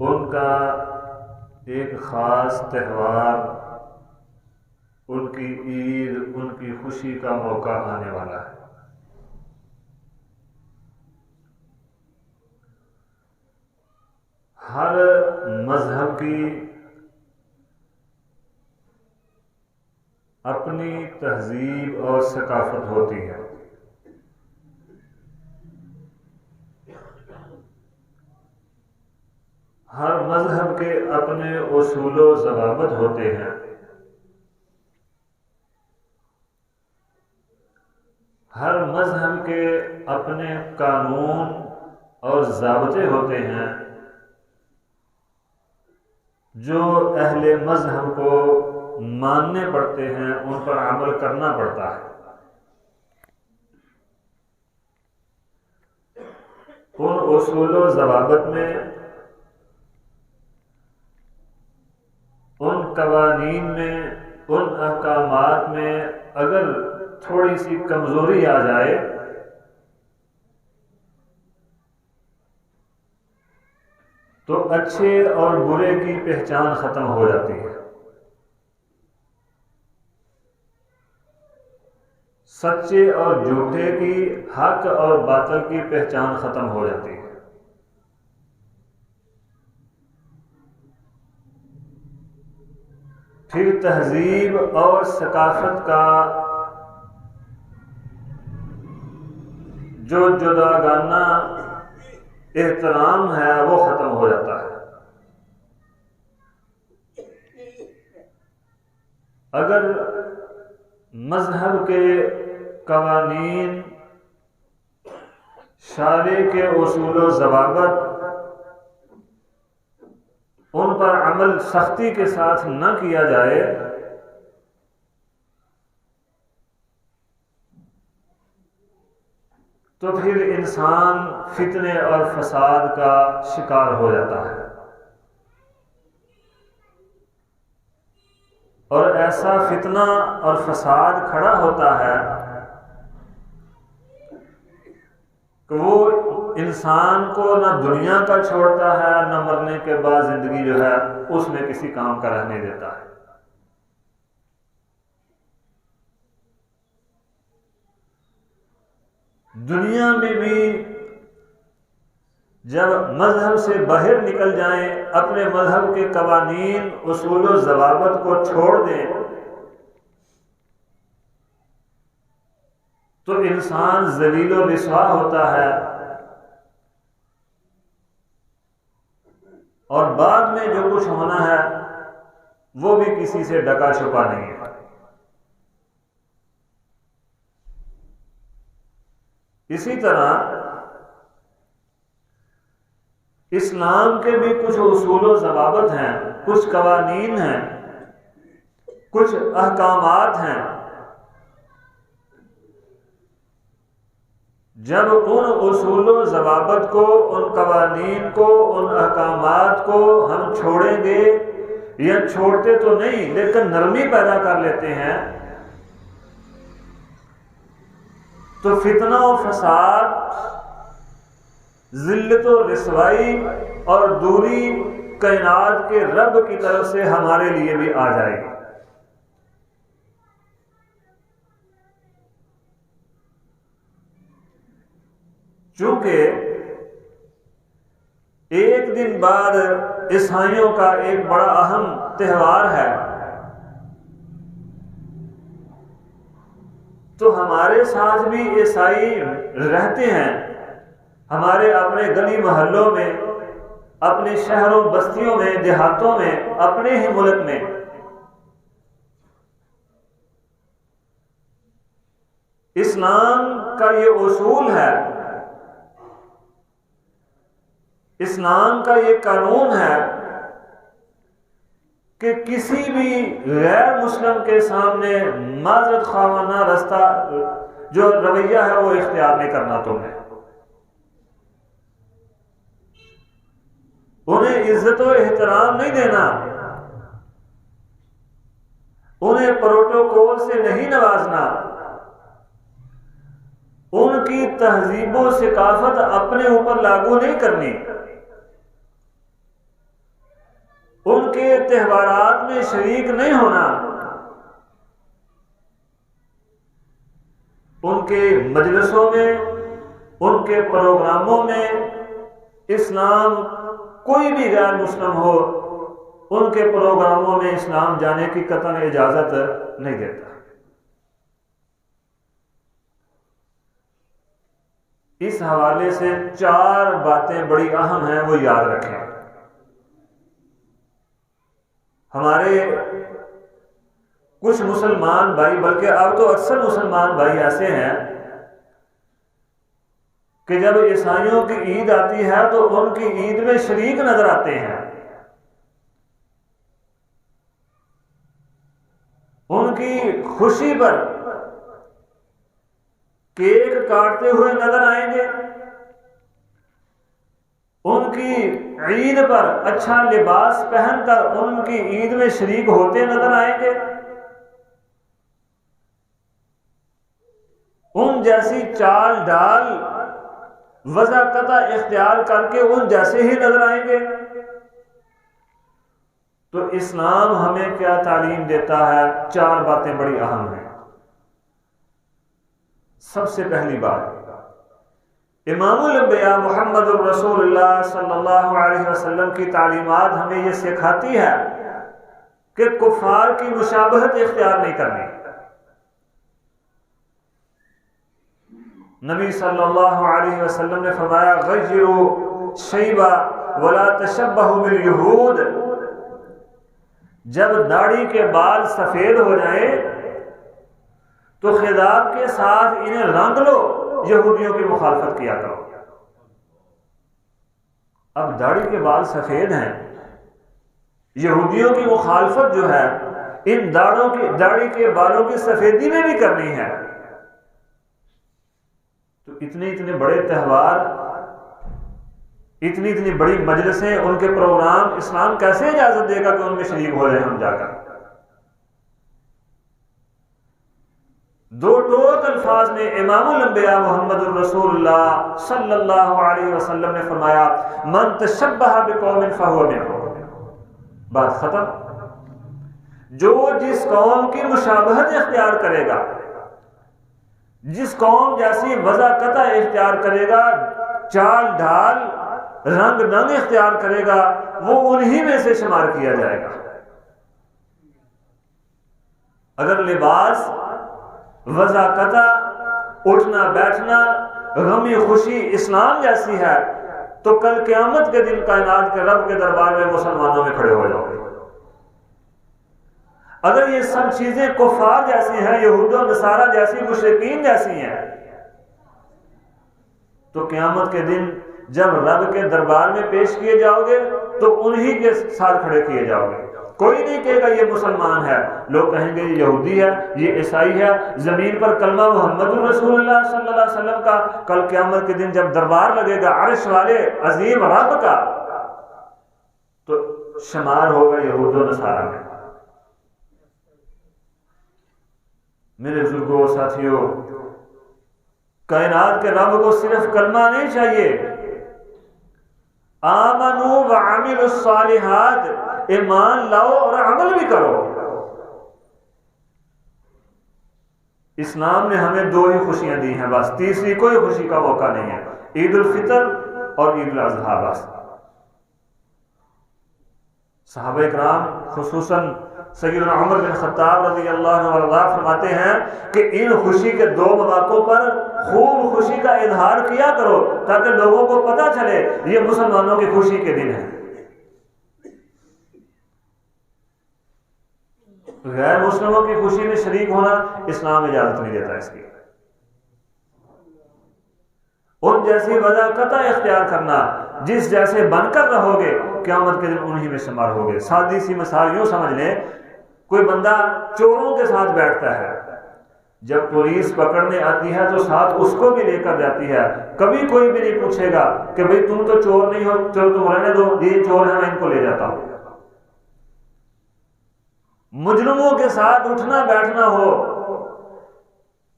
ان کا ایک خاص تہوار، ان کی عید، ان کی خوشی کا موقع آنے والا ہے۔ ہر مذہب کی اپنی تہذیب اور ثقافت ہوتی ہے۔ ہر مذہب کے اپنے اصول و ضوابط ہوتے ہیں۔ ہر مذہب کے اپنے قانون اور ضابطے ہوتے ہیں جو اہل مذہب کو ماننے پڑتے ہیں، ان پر عمل کرنا پڑتا ہے۔ ان اصول و ضوابط میں، ان قوانین میں، ان احکامات میں اگر تھوڑی سی کمزوری آ جائے تو اچھے اور برے کی پہچان ختم ہو جاتی ہے، سچے اور جھوٹے کی، حق اور باطل کی پہچان ختم ہو جاتی ہے۔ پھر تہذیب اور ثقافت کا جو جداگانہ احترام ہے وہ ختم ہو جاتا ہے۔ اگر مذہب کے قوانین، شارع کے اصول و ضوابط، ان پر عمل سختی کے ساتھ نہ کیا جائے تو پھر انسان فتنے اور فساد کا شکار ہو جاتا ہے، اور ایسا فتنہ اور فساد کھڑا ہوتا ہے کہ وہ انسان کو نہ دنیا کا چھوڑتا ہے، نہ مرنے کے بعد زندگی جو ہے اس میں کسی کام کا رہنے دیتا ہے۔ دنیا میں بھی جب مذہب سے باہر نکل جائیں، اپنے مذہب کے قوانین، اصول و ضوابط کو چھوڑ دیں تو انسان ذلیل و رسوا ہوتا ہے، اور بعد میں جو کچھ ہونا ہے وہ بھی کسی سے ڈکا چھپا نہیں ہے۔ اسی طرح اسلام کے بھی کچھ اصول و ضوابط ہیں، کچھ قوانین ہیں، کچھ احکامات ہیں۔ جب ان اصول و ضوابط کو، ان قوانین کو، ان احکامات کو ہم چھوڑیں گے، یا چھوڑتے تو نہیں لیکن نرمی پیدا کر لیتے ہیں، تو فتنہ و فساد، ذلت و رسوائی اور دوری کائنات کے رب کی طرف سے ہمارے لیے بھی آ جائے گی۔ چونکہ ایک دن بعد عیسائیوں کا ایک بڑا اہم تہوار ہے، تو ہمارے ساتھ بھی عیسائی رہتے ہیں، ہمارے اپنے گلی محلوں میں، اپنے شہروں بستیوں میں، دیہاتوں میں، اپنے ہی ملک میں۔ اسلام کا یہ اصول ہے، اسلام کا یہ قانون ہے کہ کسی بھی غیر مسلم کے سامنے معذرت خواہانہ رستہ جو رویہ ہے وہ اختیار نہیں کرنا تمہیں۔ انہیں عزت و احترام نہیں دینا، انہیں پروٹوکول سے نہیں نوازنا، ان کی تہذیب و ثقافت اپنے اوپر لاگو نہیں کرنی۔ ان کے تہوارات میں شریک نہیں ہونا، ان کے مجلسوں میں، ان کے پروگراموں میں اسلام، کوئی بھی غیر مسلم ہو ان کے پروگراموں میں اسلام جانے کی قطعاً اجازت نہیں دیتا۔ اس حوالے سے 4 باتیں بڑی اہم ہیں، وہ یاد رکھیں۔ ہمارے کچھ مسلمان بھائی، بلکہ اب تو اکثر مسلمان بھائی ایسے ہیں کہ جب عیسائیوں کی عید آتی ہے تو ان کی عید میں شریک نظر آتے ہیں، ان کی خوشی پر کیک کاٹتے ہوئے نظر آئیں گے، ان کی عید پر اچھا لباس پہن کر ان کی عید میں شریک ہوتے نظر آئیں گے، ان جیسی چال ڈال وضع قطع اختیار کر کے ان جیسے ہی نظر آئیں گے۔ تو اسلام ہمیں کیا تعلیم دیتا ہے؟ 4 باتیں بڑی اہم ہیں۔ سب سے پہلی بات، امام الانبیاء محمد الرسول اللہ صلی اللہ علیہ وسلم کی تعلیمات ہمیں یہ سکھاتی ہے کہ کفار کی مشابہت اختیار نہیں کرنی۔ نبی صلی اللہ علیہ وسلم نے فرمایا غیروا شیبا ولا تشبہوا بالیہود، جب داڑھی کے بال سفید ہو جائیں تو خضاب کے ساتھ انہیں رنگ لو، یہودیوں کی مخالفت کیا کرو۔ اب داڑھی کے بال سفید ہیں، یہودیوں کی مخالفت جو ہے ان داڑھی کے بالوں کی سفیدی میں بھی کرنی ہے، تو اتنے بڑے تہوار، اتنی بڑی مجلسیں، ان کے پروگرام اسلام کیسے اجازت دے گا کہ ان میں شریک ہو جائیں ہم جا کر؟ 2 ٹوک الفاظ میں امام الانبیاء محمد الرسول اللہ صلی اللہ علیہ وسلم نے فرمایا من تشبہ بقوم فہو منہم، بات ختم۔ جو جس قوم کی مشابہت اختیار کرے گا، جس قوم جیسی وضع قطع اختیار کرے گا، چال ڈھال رنگ ننگ اختیار کرے گا، وہ انہی میں سے شمار کیا جائے گا۔ اگر لباس، وضع قطع، اٹھنا بیٹھنا، غمی خوشی اسلام جیسی ہے تو کل قیامت کے دن کائنات کے رب کے دربار میں مسلمانوں میں کھڑے ہو جاؤ گے۔ اگر یہ سب چیزیں کفار جیسی ہیں، یہود و نصارہ جیسی، مشرکین جیسی ہیں، تو قیامت کے دن جب رب کے دربار میں پیش کیے جاؤ گے تو انہی کے ساتھ کھڑے کیے جاؤ گے۔ کوئی نہیں کہے گا یہ مسلمان ہے، لوگ کہیں گے یہ یہودی ہے، یہ عیسائی ہے۔ زمین پر کلمہ محمد الرسول اللہ صلی اللہ علیہ وسلم کا کل قیامت کے دن جب دربار لگے گا عرش والے عظیم رب کا، تو شمار ہوگا یہود و نصارہ میں۔ میرے بزرگوں ساتھیوں، کائنات کے رب کو صرف کلمہ نہیں چاہیے، آمنوا وعملوا الصالحات، ایمان لاؤ اور عمل بھی کرو۔ اسلام نے ہمیں 2 ہی خوشیاں دی ہیں، بس تیسری کوئی خوشی کا موقع نہیں ہے، عید الفطر اور عید الاضحیٰ بس۔ صحابہ اکرام خصوصاً سیدنا عمر بن خطاب رضی اللہ عنہ فرماتے ہیں کہ ان خوشی کے 2 مواقعوں پر خوب خوشی کا اظہار کیا کرو تاکہ لوگوں کو پتہ چلے یہ مسلمانوں کی خوشی کے دن ہیں۔ غیر مسلموں کی خوشی میں شریک ہونا اسلام اجازت نہیں دیتا اس کی۔ ان جیسی وضع قطع اختیار کرنا، جس جیسے بن کر رہو گے قیامت کے دن انہی میں شمار ہوگے۔ سادی سی مثال یوں سمجھ لیں، کوئی بندہ چوروں کے ساتھ بیٹھتا ہے، جب پولیس پکڑنے آتی ہے تو ساتھ اس کو بھی لے کر جاتی ہے، کبھی کوئی بھی نہیں پوچھے گا کہ بھئی تم تو چور نہیں ہو، چلو تم رہنے دو، یہ چور ہیں میں ان کو لے جاتا ہوں۔ مجرموں کے ساتھ اٹھنا بیٹھنا ہو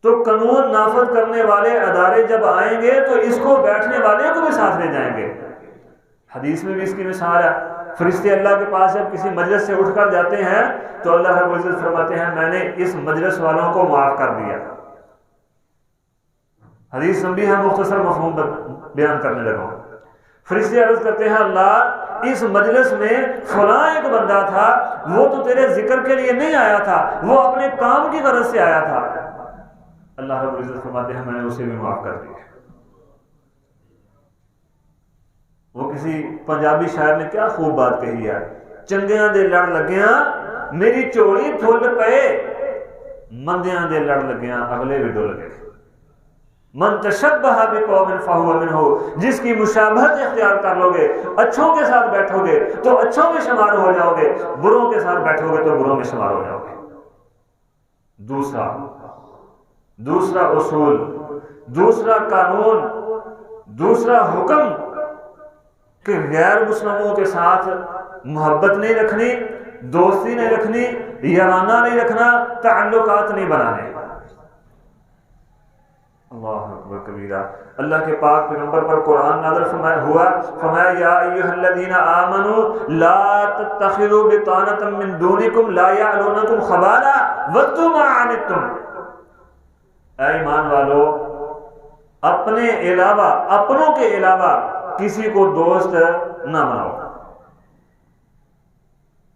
تو قانون نافذ کرنے والے ادارے جب آئیں گے تو اس کو بیٹھنے والے کو بھی ساتھ لے جائیں گے۔ حدیث میں بھی اس کی مثال ہے، فرشتے اللہ کے پاس جب کسی مجلس سے اٹھ کر جاتے ہیں تو اللہ رب العزت فرماتے ہیں میں نے اس مجلس والوں کو معاف کر دیا. حدیث لمبی ہے، مختصر مفہوم بیان کرنے لگا ہوں. فرشتے عرض کرتے ہیں اللہ اس مجلس میں فلاں ایک بندہ تھا، وہ تو تیرے ذکر کے لیے نہیں آیا تھا، وہ اپنے کام کی غرض سے آیا تھا. اللہ رب العزت فرماتے ہیں میں نے اسے بھی معاف کر دیا. وہ کسی پنجابی شاعر نے کیا خوب بات کہی ہے، چنگیاں دے لڑ لگیاں میری چوڑی پھول پے، مندیاں دے لڑ لگیاں اگلے بھی ڈول گئے. من تشبہ بقوم فہو منہ، جس کی مشابہت اختیار کر لو گے، اچھوں کے ساتھ بیٹھو گے تو اچھوں میں شمار ہو جاؤ گے، بروں کے ساتھ بیٹھو گے تو بروں میں شمار ہو جاؤ گے. دوسرا اصول، دوسرا قانون، دوسرا حکم کہ غیر مسلموں کے ساتھ محبت نہیں رکھنی، دوستی نہیں رکھنی، یارانہ نہیں رکھنا، تعلقات نہیں بنانے. اللہ اکبر کبیرہ. اللہ کے پاک پیغمبر پر قرآن نازل فرمایا یا ایھا الذین آمنوا لا تتخذوا بطانة من دونکم لا یعلونکم خبالا ودوا ما عنتم. اے ایمان والو، اپنے علاوہ، اپنوں کے علاوہ کسی کو دوست نہ بناؤ.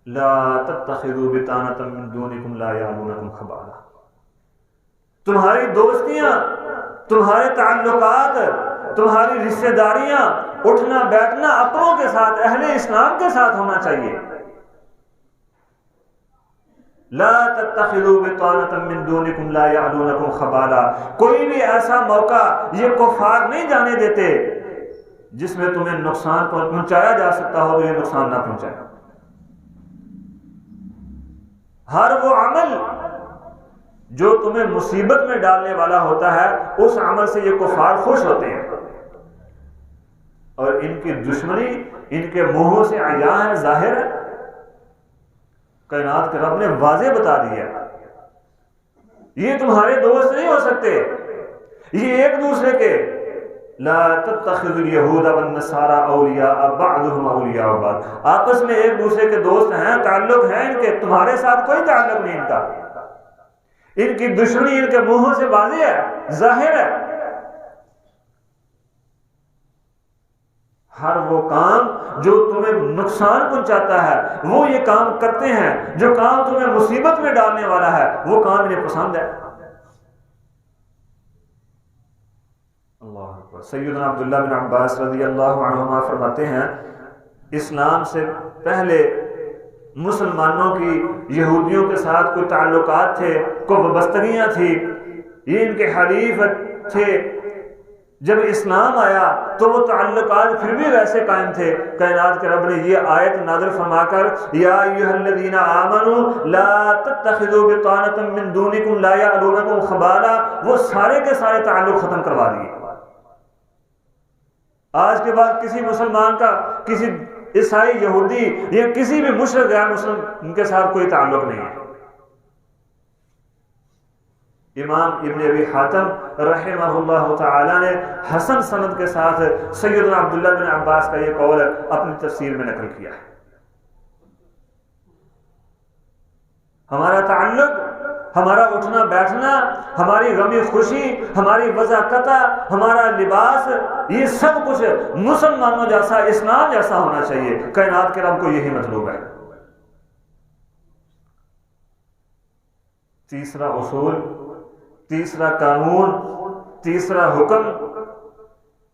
لا تتخذوا بطانة من دونکم لا یعلونکم خبالا. تمہاری دوستیاں، تمہارے تعلقات، تمہاری رشتہ داریاں، اٹھنا بیٹھنا اپنوں کے ساتھ، اہل اسلام کے ساتھ ہونا چاہیے. لا تتخذوا بطانة من دونکم لا یعلونکم خبالا. کوئی بھی ایسا موقع یہ کفار نہیں جانے دیتے جس میں تمہیں نقصان پہنچایا جا سکتا ہو تو یہ نقصان نہ پہنچائے. ہر وہ عمل جو تمہیں مصیبت میں ڈالنے والا ہوتا ہے اس عمل سے یہ کفار خوش ہوتے ہیں، اور ان کی دشمنی ان کے منہوں سے عیاں ہے، ظاہر ہے. کائنات کے رب نے واضح بتا دیا یہ تمہارے دوست نہیں ہو سکتے، یہ ایک دوسرے کے لا تتخذوا اليهود والنصارى اولیاء بعضهم اولیاء بعض، آپس میں ایک دوسرے کے دوست ہیں، تعلق ہیں ان کے، تمہارے ساتھ کوئی تعلق نہیں ان کا. ان کی دشمنی ان کے منہوں سے واضح ہے، ظاہر ہے. ہر وہ کام جو تمہیں نقصان پہنچاتا ہے وہ یہ کام کرتے ہیں، جو کام تمہیں مصیبت میں ڈالنے والا ہے وہ کام انہیں پسند ہے. اللہ اکبر. سیدنا عبداللہ بن عباس رضی اللہ عنہما فرماتے ہیں اسلام سے پہلے مسلمانوں کی یہودیوں کے ساتھ کوئی تعلقات تھے، کوئی وابستگیاں تھی، یہ ان کے حلیف تھے. جب اسلام آیا تو وہ تعلقات پھر بھی ویسے قائم تھے. کائنات کے رب نے یہ آیت نازل فرما کر یا ایھا الذین آمنوا لا تتخذوا بطانة من دونکم لا یعلونکم خبالا، وہ سارے کے سارے تعلق ختم کروا دیے. آج کے بعد کسی مسلمان کا کسی عیسائی، یہودی یا کسی بھی مشرک غیر مسلم ان کے ساتھ کوئی تعلق نہیں ہے. امام ابن ابی حاتم رحمہ اللہ تعالی نے حسن سند کے ساتھ سیدنا عبداللہ بن عباس کا یہ قول اپنی تفسیر میں نقل کیا ہے. ہمارا تعلق، ہمارا اٹھنا بیٹھنا، ہماری غمی خوشی، ہماری وضاحت، ہمارا لباس، یہ سب کچھ مسلمانوں جیسا، اسلام جیسا ہونا چاہیے. کائنات کے رب کو یہی مطلوب ہے. تیسرا اصول، تیسرا قانون، تیسرا حکم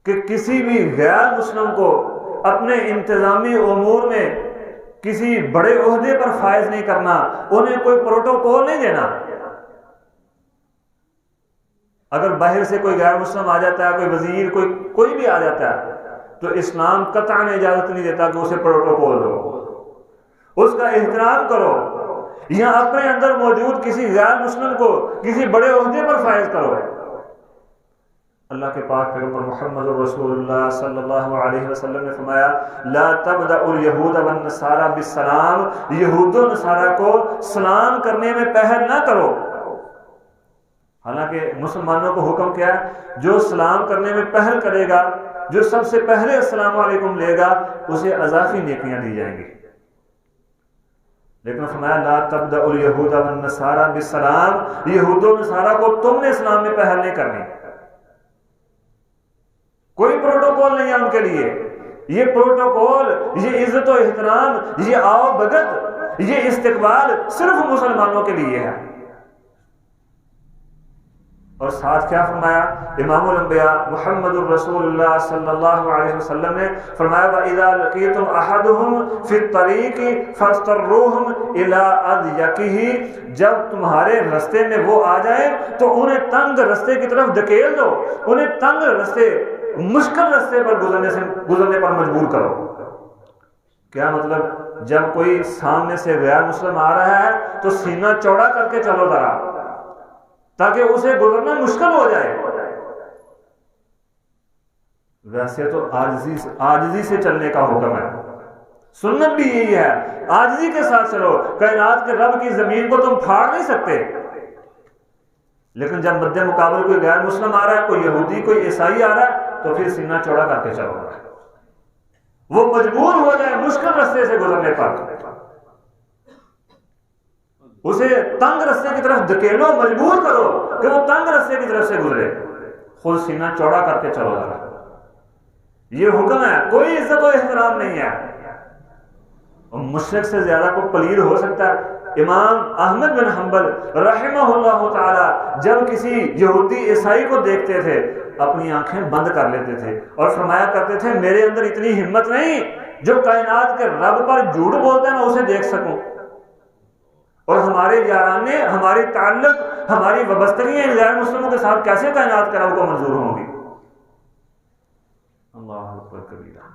کہ کسی بھی غیر مسلم کو اپنے انتظامی امور میں کسی بڑے عہدے پر فائز نہیں کرنا، انہیں کوئی پروٹوکول نہیں دینا. اگر باہر سے کوئی غیر مسلم آ جاتا ہے، کوئی وزیر، کوئی بھی آ جاتا ہے تو اسلام قطعاً اجازت نہیں دیتا کہ اسے پروٹوکول دو، اس کا احترام کرو، یا اپنے اندر موجود کسی غیر مسلم کو کسی بڑے عہدے پر فائز کرو. اللہ کے پاک پیغمبر محمد رسول اللہ صلی اللہ علیہ وسلم نے فرمایا لا تبدأ اليہود والنصارى بالسلام، یہود و نصارہ کو سلام کرنے میں پہل نہ کرو. حالانکہ مسلمانوں کو حکم کیا ہے جو سلام کرنے میں پہل کرے گا جو سب سے پہلے السلام علیکم لے گا اسے اضافی نیکیاں دی جائیں گی. لیکن فرمایا لا تبدأ الیہود والنصارى بالسلام، یہود و نصارہ کو تم نے اسلام میں پہل نہیں کرنی. کوئی پروٹوکول نہیں ہے ان کے لیے. یہ پروٹوکول، یہ عزت و احترام، یہ آؤ بھگت، یہ استقبال صرف مسلمانوں کے لیے ہے. اور ساتھ کیا فرمایا امام الانبیاء محمد الرسول اللہ صلی اللہ علیہ وسلم نے فرمایا وَإِذَا لَقِيتُمْ أَحَدُهُمْ فِي الطَّرِيقِ فَاسْتَرُّوهُمْ إِلَىٰ أَضْيَقِهِ، جب تمہارے رستے میں وہ آ جائیں تو انہیں تنگ رستے کی طرف دھکیل دو، انہیں تنگ رستے، مشکل رستے پر گزرنے پر مجبور کرو. کیا مطلب؟ جب کوئی سامنے سے غیر مسلم آ رہا ہے تو سینہ چوڑا کر کے چلو ذرا، تاکہ اسے گزرنا مشکل ہو جائے. ویسے تو عاجزی سے چلنے کا حکم ہے، سنت بھی یہی ہے، عاجزی کے ساتھ چلو. کائنات کے رب کی زمین کو تم پھاڑ نہیں سکتے، لیکن جب مد مقابل کوئی غیر مسلم آ رہا ہے، کوئی یہودی، کوئی عیسائی آ رہا ہے، تو پھر سینہ چوڑا کر کے چلو، وہ مجبور ہو جائے مشکل رستے سے گزرنے پر، اسے تنگ رستے کی طرف دھکیلو، مجبور کرو کہ وہ تنگ رستے کی طرف سے گزرے، خود سینہ چوڑا کر کے چلو ذرا. یہ حکم ہے، کوئی عزت و احترام نہیں ہے. اور مشرک سے زیادہ کوئی پلید ہو سکتا ہے؟ امام احمد بن حنبل رحمہ اللہ تعالی جب کسی یہودی عیسائی کو دیکھتے تھے اپنی آنکھیں بند کر لیتے تھے اور فرمایا کرتے تھے میرے اندر اتنی ہمت نہیں جو کائنات کے رب پر جھوٹ بولتا ہے میں اسے دیکھ سکوں، اور ہمارے یارانے، ہماری تعلق، ہماری وابستگیاں ان غیر مسلموں کے ساتھ کیسے کائنات کے رب کو منظور ہوں گی. اللہ اکبر کبیرہ.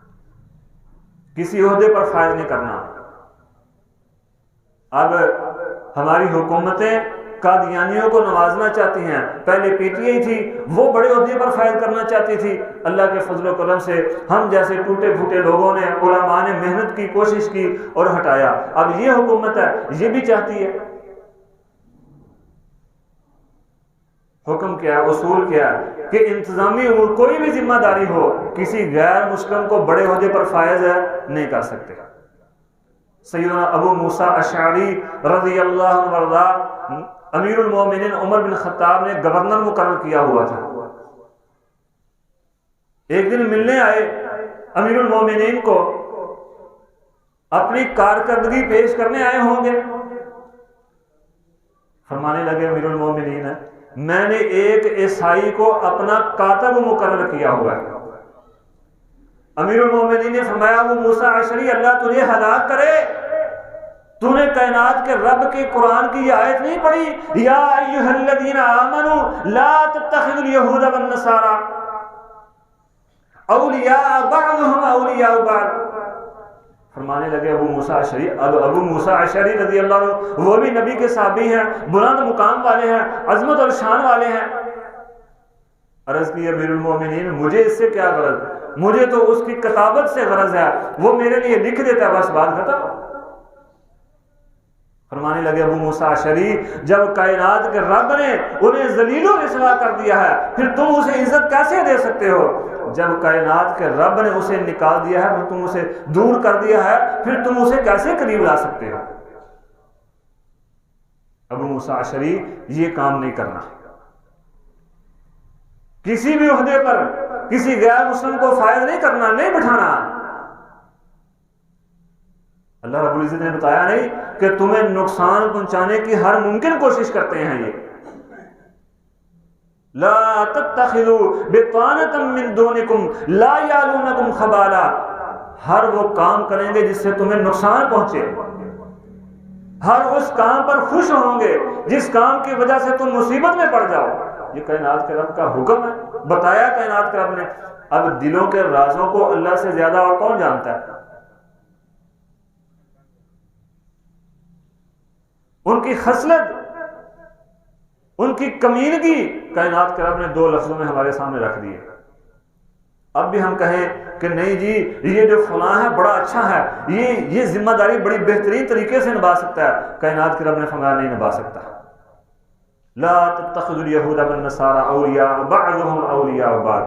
کسی عہدے پر فائز نہیں کرنا. اب ہماری حکومتیں قادیانیوں کو نوازنا چاہتی ہیں، پہلے پی ٹی آئی تھی، وہ بڑے عہدے پر فائز کرنا چاہتی تھی. اللہ کے فضل و کرم سے ہم جیسے ٹوٹے پھوٹے لوگوں نے، علماء نے محنت کی، کوشش کی اور ہٹایا. اب یہ حکومت ہے، یہ بھی چاہتی ہے. حکم کیا ہے، اصول کیا ہے کہ انتظامی امور کوئی بھی ذمہ داری ہو کسی غیر مسلم کو بڑے عہدے پر فائز نہیں کر سکتے. سیدنا ابو موسیٰ اشعری رضی اللہ عنہ وارضا امیر المومنین عمر بن خطاب نے گورنر مقرر کیا ہوا تھا. ایک دن ملنے آئے امیر المومنین کو، اپنی کارکردگی پیش کرنے آئے ہوں گے. فرمانے لگے امیر المومنین میں نے ایک عیسائی کو اپنا کاتب مقرر کیا ہوا ہے. امیر المومنین نے فرمایا ابو موسیٰ اشعری اللہ تجھے ہلاک کرے، تو نے کائنات کے رب کے قرآن کی یہ آیت نہیں پڑھی یا ایھا الذین آمنوا لا تتخذوا اليہود والنصارى اولیاء بعضهم اولیاء بعض. فرمانے لگے ابو موسیٰ اشعری رضی اللہ عنہ وہ بھی نبی کے صحابی ہیں، بلند مقام والے ہیں، عظمت اور شان والے ہیں. عرض کی امیر المومنین مجھے اس سے کیا غرض، مجھے تو اس کی کتابت سے غرض ہے، وہ میرے لیے لکھ دیتا ہے بس بات ختم. فرمانے لگے ابو موسیٰ اشعری جب کائنات کے رب نے انہیں ذلیل و رسوا کر دیا ہے پھر تم اسے عزت کیسے دے سکتے ہو؟ جب کائنات کے رب نے اسے نکال دیا ہے، پھر تم اسے دور کر دیا ہے، پھر تم اسے کیسے قریب لا سکتے ہو؟ ابو موسیٰ اشعری یہ کام نہیں کرنا. کسی بھی عہدے پر کسی غیر مسلم کو فائز نہیں کرنا، نہیں بٹھانا. اللہ رب العزت نے بتایا نہیں کہ تمہیں نقصان پہنچانے کی ہر ممکن کوشش کرتے ہیں. یہ لا تتخذوا بطانة من دونکم لا یعلونکم خبالا، ہر وہ کام کریں گے جس سے تمہیں نقصان پہنچے، ہر اس کام پر خوش ہوں گے جس کام کی وجہ سے تم مصیبت میں پڑ جاؤ. یہ کائنات کے رب کا حکم ہے، بتایا کائنات کے رب نے. اب دلوں کے رازوں کو اللہ سے زیادہ اور کون جانتا ہے؟ ان کی خصلت، ان کی کمینگی کائنات کے رب نے دو لفظوں میں ہمارے سامنے رکھ دیے. اب بھی ہم کہیں کہ نہیں جی یہ جو فلاں ہے بڑا اچھا ہے، یہ ذمہ داری بڑی بہترین طریقے سے نبھا سکتا ہے، کائنات کے رب نے فرمایا نہیں نبھا سکتا. لا تتخذوا اليهود والنصارى اولیاء بعضهم اولیاء بعض.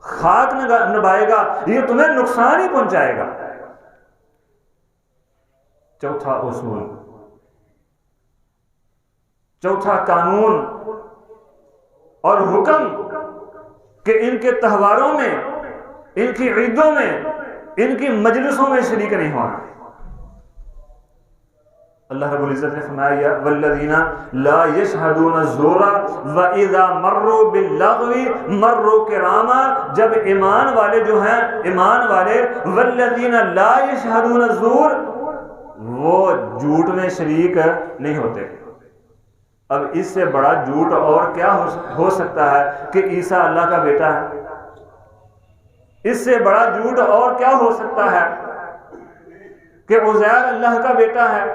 خاک نبھائے گا، یہ تمہیں نقصان ہی پہنچائے گا۔ چوتھا اصول، چوتھا قانون اور حکم کہ ان کے تہواروں میں، ان کی عیدوں میں، ان کی مجلسوں میں شریک نہیں ہونا۔ اللہ رب العزت نے فرمایا والذین لا یشہدون الزور واذا مروا باللغو مروا کراما، جب ایمان والے جو ہیں، ایمان والے والذین لا یشہدون الزور، وہ جھوٹ میں شریک نہیں ہوتے۔ اب اس سے بڑا جھوٹ اور کیا ہو سکتا ہے کہ عیسیٰ اللہ کا بیٹا ہے؟ اس سے بڑا جھوٹ اور کیا ہو سکتا ہے کہ عزیر اللہ کا بیٹا ہے؟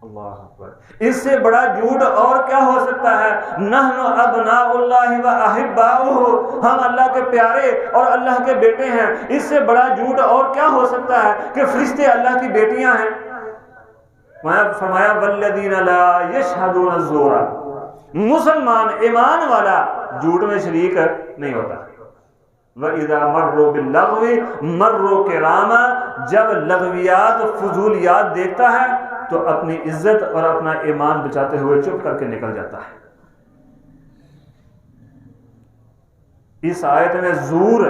اللہ اکبر۔ اس سے بڑا جھوٹ اور کیا ہو سکتا ہے؟ نحن ابناء اللہ و احباؤہ، ہم اللہ کے پیارے اور اللہ کے بیٹے ہیں۔ اس سے بڑا جھوٹ اور کیا ہو سکتا ہے کہ فرشتے اللہ کی بیٹیاں ہیں؟ فرمایا والذین لا یشہدون الزور، مسلمان ایمان والا جھوٹ میں شریک نہیں ہوتا۔ وَإِذَا مَرُّوا بِاللَّغْوِ مَرُّوا كِرَامًا، جب لغویات فضولیات دیکھتا ہے تو اپنی عزت اور اپنا ایمان بچاتے ہوئے چپ کر کے نکل جاتا ہے۔ اس آیت میں زور،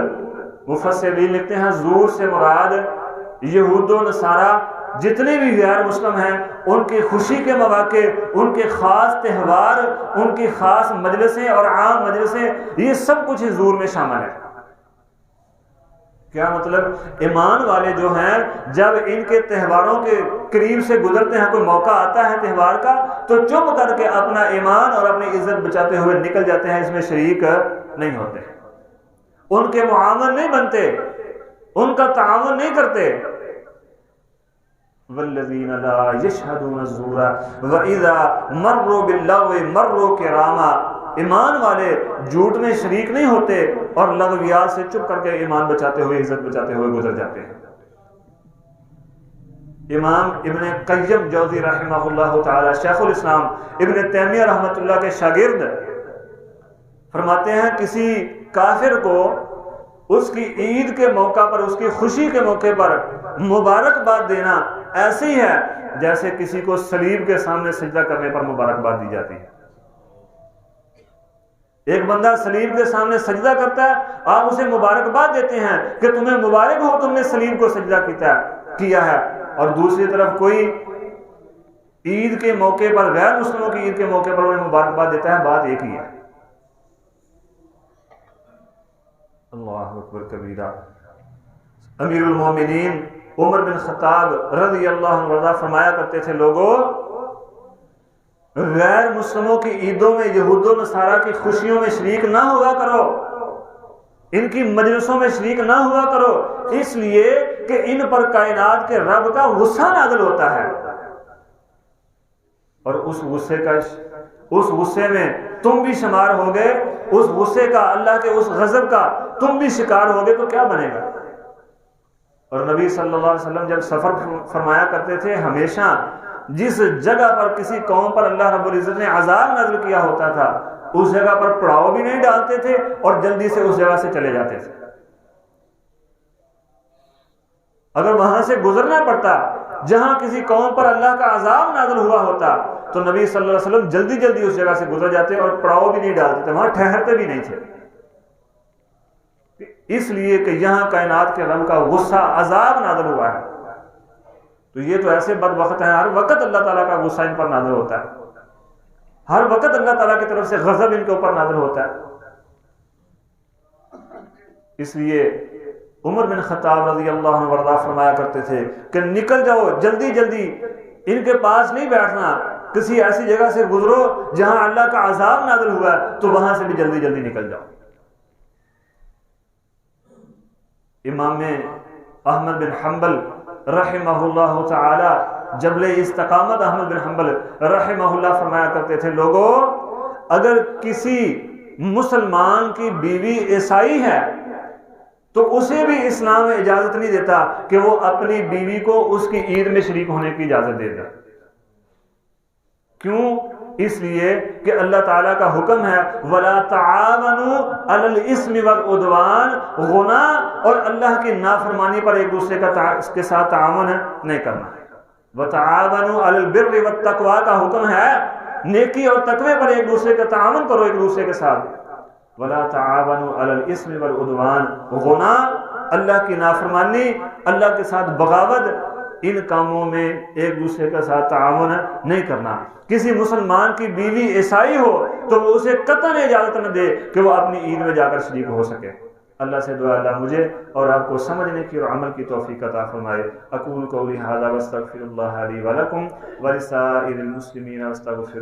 مفسرین لکھتے ہیں زور سے مراد یہود و نصارہ جتنے بھی غیر مسلم ہیں، ان کی خوشی کے مواقع، ان کے خاص تہوار، ان کی خاص مجلسیں اور عام مجلسیں، یہ سب کچھ زور میں شامل ہے۔ کیا مطلب؟ ایمان والے جو ہیں جب ان کے تہواروں کے قریب سے گزرتے ہیں، کوئی موقع آتا ہے تہوار کا، تو چپ کر کے اپنا ایمان اور اپنی عزت بچاتے ہوئے نکل جاتے ہیں، اس میں شریک نہیں ہوتے، ان کے معاون نہیں بنتے، ان کا تعاون نہیں کرتے۔ والذین لا یشہدون الزور واذا مروا باللغو مروا کراما، ایمان والے جھوٹ میں شریک نہیں ہوتے اور لغویات سے چپ کر کے ایمان بچاتے ہوئے، عزت بچاتے ہوئے گزر جاتے ہیں۔ امام ابن قیم جوزی رحمہ اللہ تعالی، شیخ الاسلام ابن تیمیہ رحمۃ اللہ کے شاگرد، فرماتے ہیں کسی کافر کو اس کی عید کے موقع پر، اس کی خوشی کے موقع پر مبارکباد دینا ایسی ہے جیسے کسی کو صلیب کے سامنے سجدہ کرنے پر مبارکباد دی جاتی ہے۔ ایک بندہ صلیب کے سامنے سجدہ کرتا ہے، آپ اسے مبارکباد دیتے ہیں کہ تمہیں مبارک ہو، تم نے صلیب کو سجدہ کیا ہے، اور دوسری طرف کوئی عید کے موقع پر، غیر مسلموں کی عید کے موقع پر انہیں مبارکباد دیتا ہے، بات ایک ہی ہے۔ اللہ اکبر کبیرہ۔ امیر المومنین عمر بن خطاب رضی اللہ عنہ فرمایا کرتے تھے، لوگوں غیر مسلموں کی عیدوں میں، یہود و نصارہ کی خوشیوں میں شریک نہ ہوا کرو، ان کی مجلسوں میں شریک نہ ہوا کرو، اس لیے کہ ان پر کائنات کے رب کا غصہ نازل ہوتا ہے، اور اس غصے میں تم بھی شمار ہوگے، اس غصے کا، اللہ کے اس غضب کا تم بھی شکار ہوگے، تو کیا بنے گا؟ اور نبی صلی اللہ علیہ وسلم جب سفر فرمایا کرتے تھے، ہمیشہ جس جگہ پر کسی قوم پر اللہ رب العزت نے عذاب نازل کیا ہوتا تھا، اس جگہ پر پڑاؤ بھی نہیں ڈالتے تھے اور جلدی سے اس جگہ سے چلے جاتے تھے۔ اگر وہاں سے گزرنا پڑتا جہاں کسی قوم پر اللہ کا عذاب نازل ہوا ہوتا، تو نبی صلی اللہ علیہ وسلم جلدی جلدی اس جگہ سے گزر جاتے اور پڑاؤ بھی نہیں ڈالتے تھے، وہاں ٹھہرتے بھی نہیں تھے، اس لیے کہ یہاں کائنات کے رب کا غصہ، عذاب نازل ہوا ہے۔ تو یہ تو ایسے بدبخت ہیں، ہر وقت اللہ تعالیٰ کا غصہ ان پر نازل ہوتا ہے، ہر وقت اللہ تعالیٰ کی طرف سے غضب ان کے اوپر نازل ہوتا ہے۔ اس لیے عمر بن خطاب رضی اللہ عنہ وارضہ فرمایا کرتے تھے کہ نکل جاؤ جلدی جلدی، ان کے پاس نہیں بیٹھنا، کسی ایسی جگہ سے گزرو جہاں اللہ کا عذاب نازل ہوا ہے، تو وہاں سے بھی جلدی جلدی نکل جاؤ۔ امام احمد بن حنبل رحمہ اللہ تعالی، جبل استقامت احمد بن حنبل رحمہ اللہ فرمایا کرتے تھے، لوگوں اگر کسی مسلمان کی بیوی عیسائی ہے تو اسے بھی اسلام اجازت نہیں دیتا کہ وہ اپنی بیوی کو اس کی عید میں شریک ہونے کی اجازت دے دے۔ کیوں؟ اس لیے کہ اللہ تعالیٰ کا حکم ہے وَلَا تَعَاوَنُوا عَلَى الْإِثْمِ وَالْعُدْوَانِ، گناہ اور اللہ کی نافرمانی پر ایک دوسرے کے ساتھ تعاون نہیں کرنا۔ وَتَعَاوَنُوا عَلَى الْبِرِّ وَالتَّقْوَىٰ کا حکم ہے نیکی اور تقوی پر ایک دوسرے کا تعاون کرو ایک دوسرے کے ساتھ۔ وَلَا تَعَاوَنُوا عَلَى الْإِثْمِ وَالْعُدْوَانِ، گناہ، اللہ کی نافرمانی، اللہ کے ساتھ بغاوت، ان کاموں میں ایک دوسرے کے ساتھ تعاون نہیں کرنا۔ کسی مسلمان کی بیوی عیسائی ہو تو وہ اسے قطعاً اجازت نہ دے کہ وہ اپنی عید میں جا کر شریک ہو سکے۔ اللہ سے دعا اللہ مجھے اور آپ کو سمجھنے کی اور عمل کی توفیق عطا فرمائے۔ اقول قولی ھذا واستغفر اللہ لی ولکم ولسائر المسلمین واستغفروہ۔